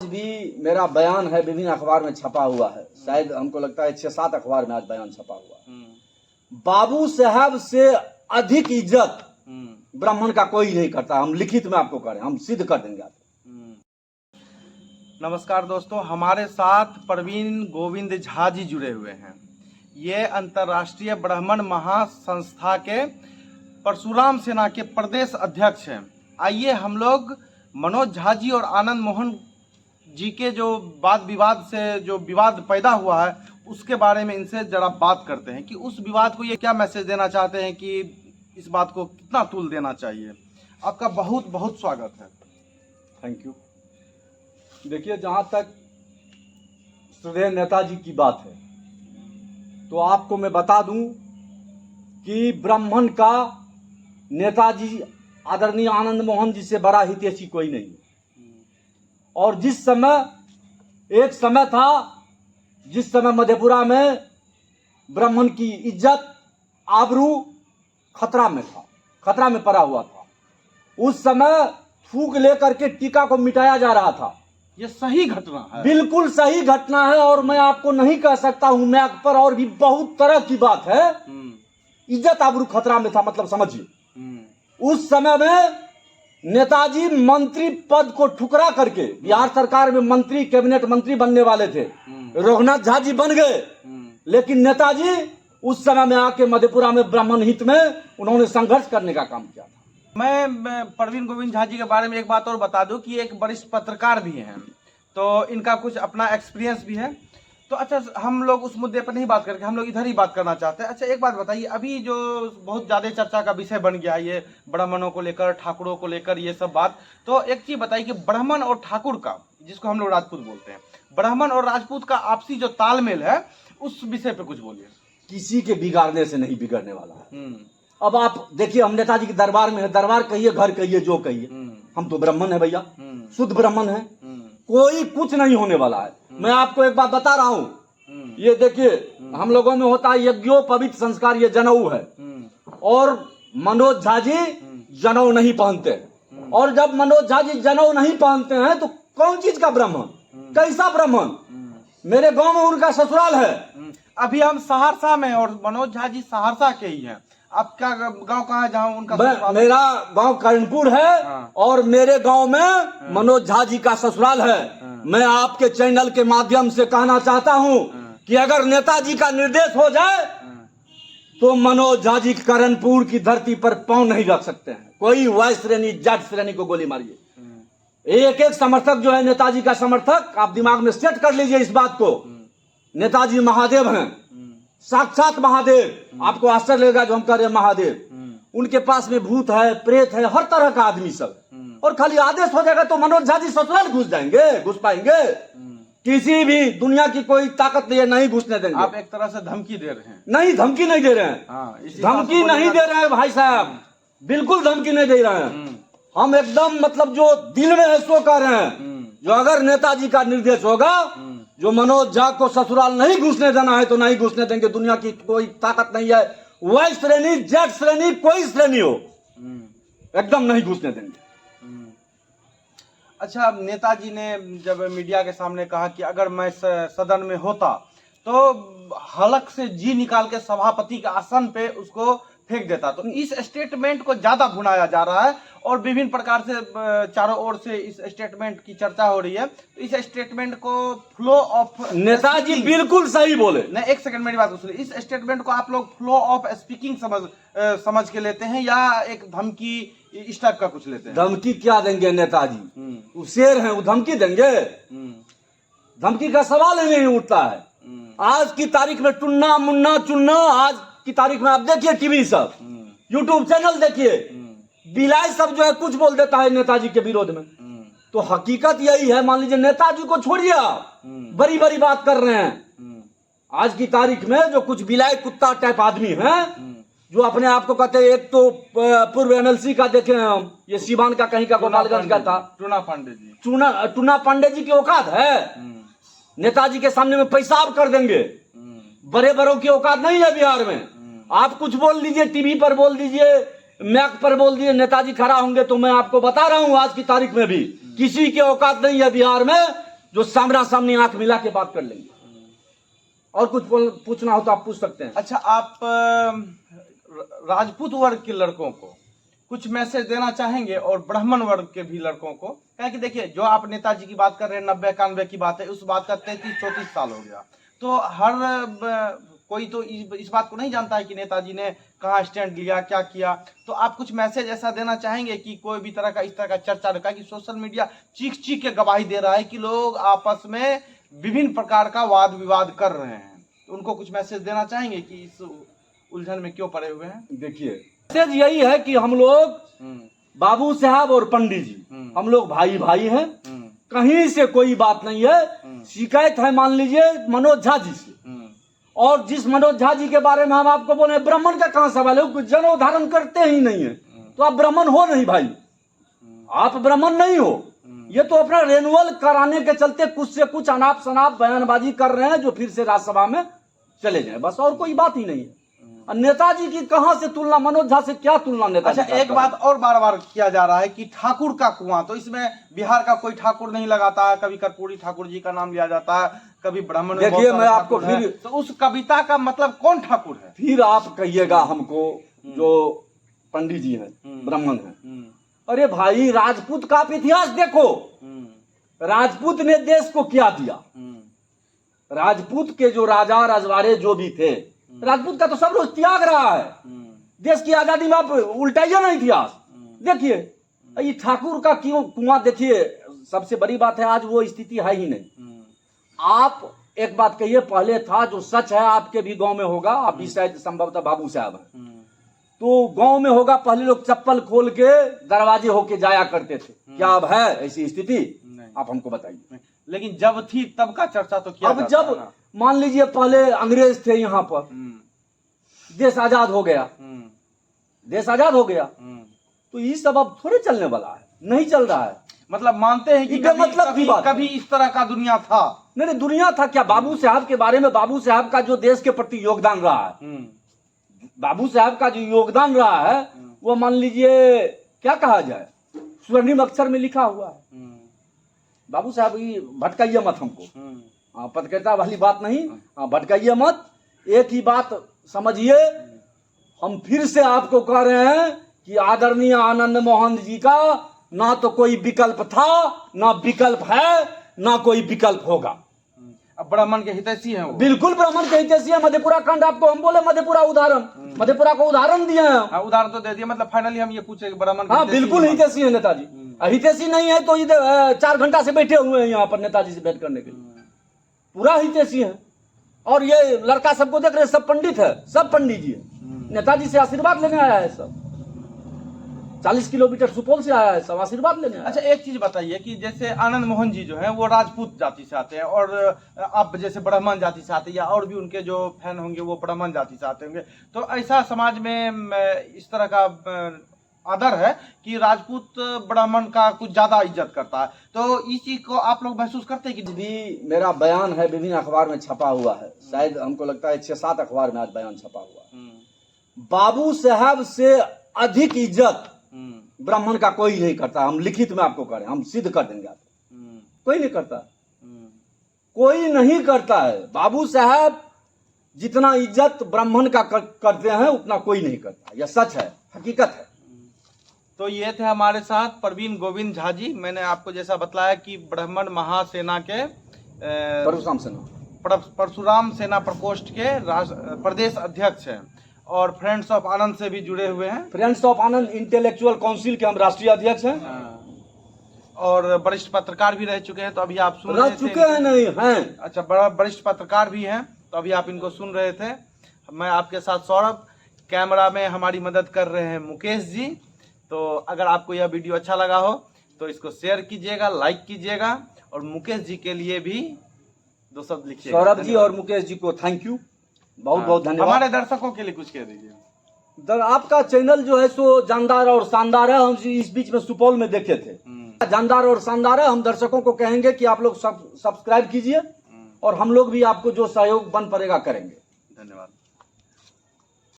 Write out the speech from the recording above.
भी मेरा बयान है, विभिन्न अखबार में छपा हुआ है। शायद हमको लगता है 6-7 अखबार में आज बयान छपा हुआ है। बाबू साहब से अधिक इज्जत ब्राह्मण का कोई नहीं करता। हम लिखित में आपको करें, हम सिद्ध कर देंगे आपको। नमस्कार दोस्तों, हमारे साथ प्रवीण गोविंद झा जी जुड़े हुए हैं। ये अंतर्राष्ट्रीय ब्राह्मण महासंस्था के परशुराम सेना के प्रदेश अध्यक्ष हैं। आइए हम लोग मनोज झा जी और आनंद मोहन जी के जो वाद विवाद से जो विवाद पैदा हुआ है उसके बारे में इनसे जरा बात करते हैं कि उस विवाद को ये क्या मैसेज देना चाहते हैं, कि इस बात को कितना तूल देना चाहिए। आपका बहुत बहुत स्वागत है। Thank you. देखिए, जहां तक श्रद्धेय नेताजी की बात है तो आपको मैं बता दूं कि ब्राह्मण का नेताजी आदरणीय आनंद मोहन जी से बड़ा हितैषी कोई नहीं। और जिस समय एक समय था जिस समय मधेपुरा में ब्राह्मण की इज्जत आबरू खतरा में पड़ा हुआ था, उस समय थूक लेकर के टीका को मिटाया जा रहा था। ये सही घटना है, बिल्कुल सही घटना है। और मैं आपको नहीं कह सकता हूं, मैं पर और भी बहुत तरह की बात है। इज्जत आबरू खतरा में था, मतलब समझिए। उस समय में नेताजी मंत्री पद को ठुकरा करके बिहार सरकार में मंत्री, कैबिनेट मंत्री बनने वाले थे। रघुनाथ झा जी बन गए, लेकिन नेताजी उस समय में आके मधेपुरा में ब्राह्मण हित में उन्होंने संघर्ष करने का काम किया था। मैं प्रवीण गोविंद झा जी के बारे में एक बात और बता दूं कि एक वरिष्ठ पत्रकार भी हैं, तो इनका कुछ अपना एक्सपीरियंस भी है। तो अच्छा, हम लोग उस मुद्दे पर नहीं बात करके हम लोग इधर ही बात करना चाहते हैं। अच्छा, एक बात बताइए, अभी जो बहुत ज़्यादा चर्चा का विषय बन गया है ये ब्राह्मणों को लेकर, ठाकुरों को लेकर, ये सब बात, तो एक चीज़ बताइए कि ब्राह्मण और ठाकुर का, जिसको हम लोग राजपूत बोलते हैं, ब्राह्मण और राजपूत का आपसी जो तालमेल है उस विषय पे कुछ बोलिए। किसी के बिगाड़ने से नहीं बिगड़ने वाला है। अब आप देखिए, हम नेताजी के दरबार में है, दरबार कहिए, घर कहिए, जो कहिए, हम तो ब्राह्मण है भैया, शुद्ध ब्राह्मण है। कोई कुछ नहीं होने वाला है। मैं आपको एक बात बता रहा हूँ, ये देखिए, हम लोगों में होता है यज्ञोपवीत संस्कार, ये जनेऊ है। और मनोज झा जी जनेऊ नहीं पहनते। और जब मनोज झा जी जनेऊ नहीं पहनते हैं तो कौन चीज का ब्राह्मण, कैसा ब्राह्मण? मेरे गांव में उनका ससुराल है। अभी हम सहरसा में, और मनोज झा जी सहरसा के ही हैं। आपका गांव कहाँ है जहाँ उनका ससुराल? मेरा गांव कर्णपुर है। हाँ। और मेरे गांव में मनोज झा जी का ससुराल है। मैं आपके चैनल के माध्यम से कहना चाहता हूं कि अगर नेताजी का निर्देश हो जाए तो मनोज झा जी कर्णपुर की धरती पर पांव नहीं रख सकते हैं। कोई वाई श्रेणी, जाट श्रेणी को गोली मारिए। एक एक समर्थक जो है नेताजी का समर्थक, आप दिमाग में सेट कर लीजिए इस बात को। नेताजी महादेव हैं, साक्षात महादेव। आपको आश्चर्य लगेगा जो हम कह रहे हैं महादेव। उनके पास में भूत है, प्रेत है, हर तरह का आदमी सब। और खाली आदेश हो जाएगा तो मनोज झा जी ससुराल घुस जाएंगे, घुस पाएंगे? किसी भी दुनिया की कोई ताकत नहीं घुसने देंगे। आप एक तरह से धमकी दे रहे हैं। नहीं, धमकी नहीं दे रहे हैं। धमकी नहीं दे रहे हैं भाई साहब, बिल्कुल धमकी नहीं दे रहे हैं। हम एकदम मतलब जो दिल में है सो कह रहे हैं। जो अगर नेताजी का निर्देश होगा, जो मनोज झा को ससुराल नहीं घुसने देना है तो नहीं घुसने देंगे। दुनिया की कोई ताकत नहीं है, वाई श्रेणी, जेट श्रेणी, कोई श्रेणी हो, एकदम नहीं घुसने देंगे। अच्छा, नेताजी ने जब मीडिया के सामने कहा कि अगर मैं सदन में होता तो हलक से जी निकाल के सभापति के आसन पे उसको फेंक देता, तो इस स्टेटमेंट को ज्यादा भुनाया जा रहा है और विभिन्न प्रकार से चारों ओर से इस स्टेटमेंट की चर्चा हो रही है। तो इस स्टेटमेंट को फ्लो ऑफ, नेताजी बिल्कुल सही बोले। नहीं, एक सेकंड मेरी बात सुनिए। इस स्टेटमेंट को आप लोग फ्लो ऑफ स्पीकिंग समझ के लेते हैं या एक धमकी इस टाइप का कुछ लेते हैं? धमकी क्या देंगे नेताजी? वो शेर हैं, वो धमकी देंगे? धमकी का सवाल ही नहीं उठता है। आज की तारीख में टुन्ना मुन्ना चुन्ना, आज की तारीख में आप देखिए टीवी सब, यूट्यूब चैनल देखिए, बिलाई सब जो है कुछ बोल देता है नेताजी के विरोध में। तो हकीकत यही है। मान लीजिए नेताजी को छोड़िए, बड़ी बड़ी बात कर रहे हैं। आज की तारीख में जो कुछ बिलाई कुत्ता टाइप आदमी हैं, जो अपने आप को कहते हैं, एक तो पूर्व एमएलसी का देखे हम, ये सीवान का कहीं का गोपालगंज का था, टूना पांडे जी। टूना पांडे जी की औकात है? नेताजी के सामने में पेशाब कर देंगे। बड़े बड़ों की औकात नहीं है बिहार में। आप कुछ बोल लीजिए, टीवी पर बोल दीजिए, मैक पर बोल दिए, नेताजी खड़ा होंगे, तो मैं आपको बता रहा हूं आज की तारीख में भी किसी की औकात नहीं है बिहार में जो सामना सामनी आंख मिला के बात कर लेंगे। और कुछ पूछना हो तो आप पूछ सकते हैं। अच्छा, आप राजपूत वर्ग के लड़कों को कुछ मैसेज देना चाहेंगे और ब्राह्मण वर्ग के भी लड़कों को? क्या कि देखिए, जो आप नेताजी की बात कर रहे हैं 90-91 की बात है, उस बात का 33-34 साल हो गया। तो हर कोई तो इस बात को नहीं जानता है कि नेताजी ने कहाँ स्टैंड लिया, क्या किया। तो आप कुछ मैसेज ऐसा देना चाहेंगे कि कोई भी तरह का इस तरह का चर्चा रखा कि सोशल मीडिया चीख चीख के गवाही दे रहा है कि लोग आपस में विभिन्न प्रकार का वाद विवाद कर रहे हैं, उनको कुछ मैसेज देना चाहेंगे कि इस उलझन में क्यों पड़े हुए हैं? देखिए, मैसेज यही है कि हम लोग बाबू साहब और पंडित जी हम लोग भाई भाई हैं, कहीं से कोई बात नहीं है। शिकायत है मान लीजिए मनोज झा जी से, और जिस मनोज झा जी के बारे में हम आपको बोले ब्राह्मण का कहां सवाल है, कुछ जनेऊ धारण करते ही नहीं है, तो आप ब्राह्मण हो नहीं भाई, आप ब्राह्मण नहीं हो। ये तो अपना रेनुअल कराने के चलते कुछ से कुछ अनाप शनाप बयानबाजी कर रहे हैं जो फिर से राज्यसभा में चले जाए, बस और कोई बात ही नहीं है। नेताजी की कहां से तुलना, मनोज झा से क्या तुलना नेताजी? अच्छा, एक बात और बार बार किया जा रहा है कि ठाकुर का कुआं, तो इसमें बिहार का कोई ठाकुर नहीं लगाता है, कभी कर्पूरी ठाकुर जी का नाम लिया जाता है, कभी ब्राह्मण। देखिए, मैं आपको फिर तो उस कविता का मतलब कौन ठाकुर है? फिर आप कहिएगा हमको जो पंडित जी हैं ब्राह्मण हैं। अरे भाई, राजपूत का आप इतिहास देखो, राजपूत ने देश को क्या दिया। राजपूत के जो राजा रजवाड़े जो भी थे, राजपूत का तो सब रोज त्याग रहा है। देश की आजादी में आप उल्टाइए ना इतिहास। देखिए, ये ठाकुर का क्यों कुआं, देखिए सबसे बड़ी बात है आज वो स्थिति है ही नहीं। आप एक बात कहिए, पहले था, जो सच है आपके भी गांव में होगा, आप भी शायद संभवतः बाबू साहब हैं, तो गांव में होगा, पहले लोग चप्पल खोल के दरवाजे होके जाया करते थे। क्या अब है ऐसी स्थिति? आप हमको बताइए। लेकिन जब थी तब का चर्चा तो किया। अब जब मान लीजिए पहले अंग्रेज थे यहाँ पर, देश आजाद हो गया, देश आजाद हो गया, तो ये सब अब थोड़े चलने वाला है, नहीं चल रहा है। मतलब मानते हैं कि कभी इस तरह का दुनिया था? नहीं, दुनिया था क्या? बाबू साहब के बारे में, बाबू साहब का जो देश के प्रति योगदान रहा है, बाबू साहब का जो योगदान रहा है, वो मान लीजिए क्या कहा जाए, स्वर्णिम अक्षर में लिखा हुआ है। बाबू साहब, ये भटकाइए मत हमको, पत्रकारिता वाली बात नहीं, भटकाइए मत। एक ही बात समझिए, हम फिर से आपको कह रहे हैं कि आदरणीय आनंद मोहन जी का ना तो कोई विकल्प था, ना विकल्प है, ना कोई विकल्प होगा। अब ब्राह्मण के हितैषी हैं वो। बिल्कुल ब्राह्मण के हितैषी है। मधेपुरा खंड, आपको हम बोले मधेपुरा उदाहरण, मधेपुरा को उदाहरण दिए हैं। उदाहरण तो दे दिया, मतलब फाइनली हम ये पूछे ब्राह्मण। हाँ, बिल्कुल हितैषी है नेताजी। हितैषी नहीं है तो ये 4 घंटा से बैठे हुए हैं यहाँ पर नेताजी से भेंट करने के लिए, पूरा हितैषी है। और ये लड़का सबको देख रहे, सब पंडित है, सब पंडित जी है, नेताजी से आशीर्वाद लेने आया है सब, 40 किलोमीटर सुपौल से आया है, सब आशीर्वाद लेने। अच्छा, एक चीज बताइए कि जैसे आनंद मोहन जी जो हैं वो राजपूत जाति से आते हैं, और आप जैसे ब्राह्मण जाति से आते हैं, या और भी उनके जो फैन होंगे वो ब्राह्मण जाति से आते होंगे, तो ऐसा समाज में इस तरह का आदर है कि राजपूत ब्राह्मण का कुछ ज्यादा इज्जत करता है, तो इस चीज को आप लोग महसूस करते हैं कि? भी मेरा बयान है, विभिन्न अखबार में छपा हुआ है, शायद हमको लगता है 6-7 अखबार में आज बयान छपा हुआ है। बाबू साहब से अधिक इज्जत ब्राह्मण का कोई नहीं करता। हम लिखित में आपको करें, हम सिद्ध कर देंगे आपको, कोई नहीं करता, कोई नहीं करता है। बाबू साहब जितना इज्जत ब्राह्मण का करते हैं उतना कोई नहीं करता, यह सच है, हकीकत है। तो ये थे हमारे साथ परवीन गोविंद झा जी। मैंने आपको जैसा बताया कि ब्राह्मण महासेना के परशुराम सेना प्रकोष्ठ के प्रदेश अध्यक्ष हैं, और फ्रेंड्स ऑफ आनंद से भी जुड़े हुए हैं। Friends of Anand intellectual council के हम राष्ट्रीय अध्यक्ष हैं, और वरिष्ठ पत्रकार भी रह चुके हैं। तो अभी आप सुन रह चुके हैं, नहीं हैं? अच्छा, बड़ा वरिष्ठ पत्रकार भी हैं, तो अभी आप इनको सुन रहे थे। मैं आपके साथ सौरभ, कैमरा में हमारी मदद कर रहे हैं मुकेश जी। तो अगर आपको यह वीडियो अच्छा लगा हो तो इसको शेयर कीजिएगा, लाइक कीजिएगा, और मुकेश जी के लिए भी 2 शब्द लिखिए। सौरभ जी और मुकेश जी को थैंक यू, बहुत बहुत धन्यवाद। हमारे दर्शकों के लिए कुछ कह दीजिए। आपका चैनल जो है सो जानदार और शानदार है। हम इस बीच में सुपौल में देखे थे, जानदार और शानदार है। हम दर्शकों को कहेंगे कि आप लोग सब्सक्राइब कीजिए, और हम लोग भी आपको जो सहयोग बन पड़ेगा करेंगे। धन्यवाद।